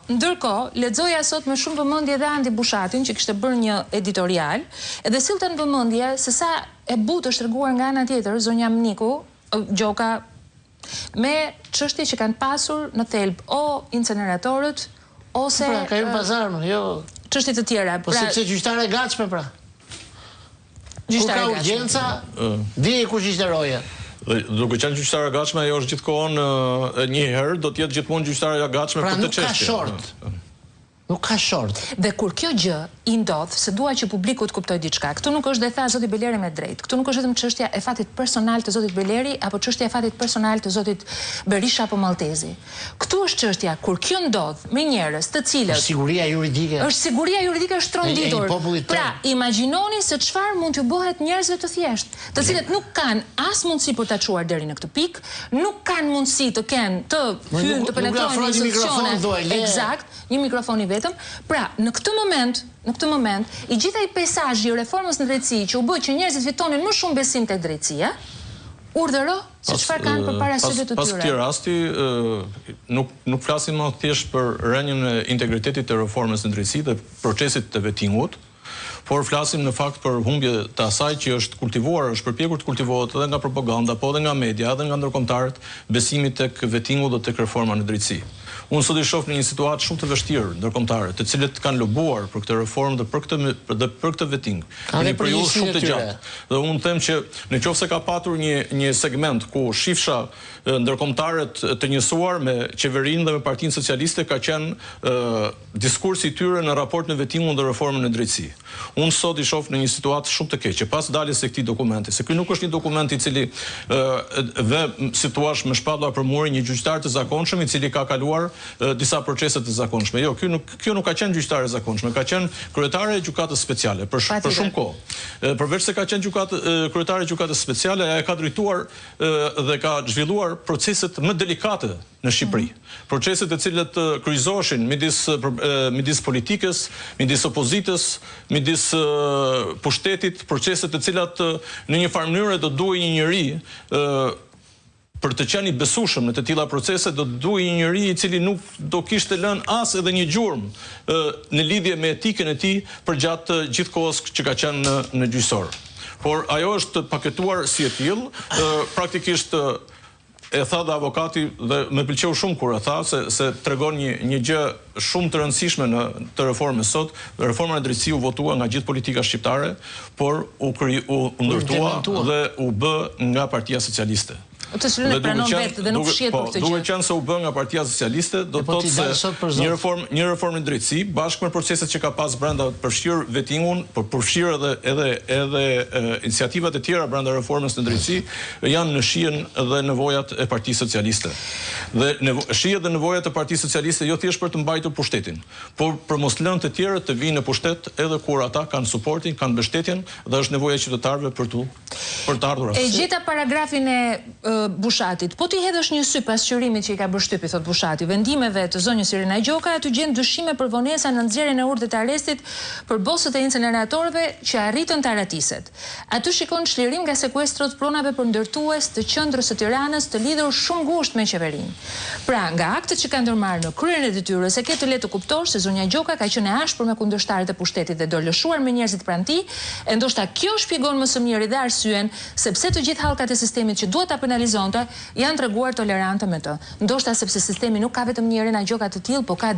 ndërkohë, lexoja sot me shumë vëmendje dhe Andi Bushatin që kishte bërë një editorial, edhe sillte në vëmendje se sa e butë është treguar nga ana tjetër zonja Mniku, Gjoka, me çështje që kanë pasur në thelb o incineratorët ose ka hyrë pazar, jo çështje të tjera. Po sepse gjyqtare e gatshme pra. Kur ka urgjenca, di kush ishte roja. Duke qenë gjyqtare e gatshme, ajo është gjithkohon një herë do të jetë gjithmonë gjyqtare e gatshme për të çështje. Pra nuk ka short. Nuk ka short. Dhe kur kjo gjë i ndodh, se dua që publiku të kuptojë diçka. Këtu nuk është dhe tha zoti Beleri me drejt. Këtu nuk është vetëm çështja e fatit personal të zotit Beleri apo çështja e fatit personal të zotit Berisha apo Maltezi. Këtu është çështja kur kjo ndodh me njerëz të cilët siguria juridike. Është siguria juridike është tronditur. Pra, imagjinoni se çfarë mund t'ju bëhet njerëzve të thjeshtë, të cilët nuk kanë as mundësi për ta çuar deri në këtë pikë, nuk kanë mundësi të kenë të hyjnë të penetrojnë në institucione. Eksakt, një mikrofon i vetëm. Pra, në këtë moment, i gjitha i pesazhi i reformës në drejtësi që u bë që njerëzit fitonin më shumë besim tek drejtësia, urdhëro se çfarë kanë përpara syve të tyre. Pas këtij rasti, nuk flasim më thjesht për rënien e integritetit të reformës në drejtësi dhe procesit të vettingut, por flasim në fakt për humbje të asaj që është kultivuar, është përpjekur të kultivohet edhe nga propaganda, po edhe nga media, edhe nga ndërkombëtarët, besimi tek vettingu dhe tek reforma në drejtësi. Unë sot i shoh në një situatë shumë të vështirë ndërkombëtare, të cilët kanë lobuar për këtë reformë dhe për këtë vetting. Në një periudhë shumë të gjatë. Dhe unë them që nëse ka patur një segment ku shifsha ndërkombëtarët të njësuar me qeverinë dhe me Partinë Socialiste ka qenë diskursi i tyre në raport me vettingun dhe reformën në drejtësi. Unë sot i shoh në një situatë shumë të keqe pas daljes së këtij dokumenti, se ky nuk është një dokument i cili dhe si thua me shpatlla për murin një gjyqtar të zakonshëm i cili ka kaluar disa procese të zakonshme. Jo, kjo nuk ka qenë gjyqtare e zakonshme, ka qenë kryetare e gjykatës speciale për shumë kohë. Përveç se ka qenë kryetare e gjykatës speciale, ajo ka drejtuar dhe ka zhvilluar proceset më delikate në Shqipëri. Proceset e cilët kryqëzoheshin midis politikës, midis opozitës, midis pushtetit, proceset të cilat në një farë mënyrë do duhej një njeri për të qenë i besueshëm në të tilla procese do të duhej një njeri i cili nuk do kishte lënë as edhe një gjurmë në lidhje me etikën e tij përgjatë gjithë kohës që ka qenë në gjyqësor. Por ajo është paketuar si e tillë, praktikisht e tha dhe avokati dhe më pëlqeu shumë kur e tha se tregon një gjë shumë të rëndësishme në të reformës sot. Reforma e drejtësisë u votua nga gjithë politika shqiptare, por u ndërtua dhe u bë nga Partia Socialiste. Të cilën e pranon vetë dhe nuk fshihet për këtë gjë. Duke qenë se u bë nga Partia Socialiste, do të thotë se një reformë në drejtësi, bashkë me proceset që ka pas brenda përfshirë vettingun, por përfshirë edhe iniciativat e tjera brenda reformës në drejtësi, janë në shijen dhe nevojat e Partisë Socialiste. Dhe shijet dhe nevojat e Partisë Socialiste jo thjesht për të mbajtur pushtetin, por për mos lënë të tjerët të vinë në pushtet edhe kur ata kanë suportin, kanë mbështetjen dhe është nevoja e qytetarëve për të ardhur. E gjeta paragrafin e Bushatit. Po ti hedhësh një sy pas qërimit që i ka bërë shtypi, thot Bushati, vendimeve të zonjës Irina Gjoka, aty gjen dyshime për vonesa në nxjerrjen e urdhrit të arrestit për bosët e incineratorëve që arritën të aratiset. Aty shikon çlirim nga sekuestrot pronave për ndërtues të qendrës së Tiranës të lidhur shumë ngushtë me qeverinë. Pra, nga aktet që kanë ndërmarrë në kryen e detyrës, e ke të lehtë të kuptosh se zonja Gjoka ka qenë e ashpër me kundërshtarët e pushtetit dhe do lëshuar me njerëzit pranë tij, e ndoshta kjo shpjegon më së miri dhe arsyen sepse të gjithë hallkat e sistemit që duhet ta penalizonte janë treguar tolerante me të. Ndoshta sepse sistemi nuk ka vetëm një Irina Gjoka të tillë, po ka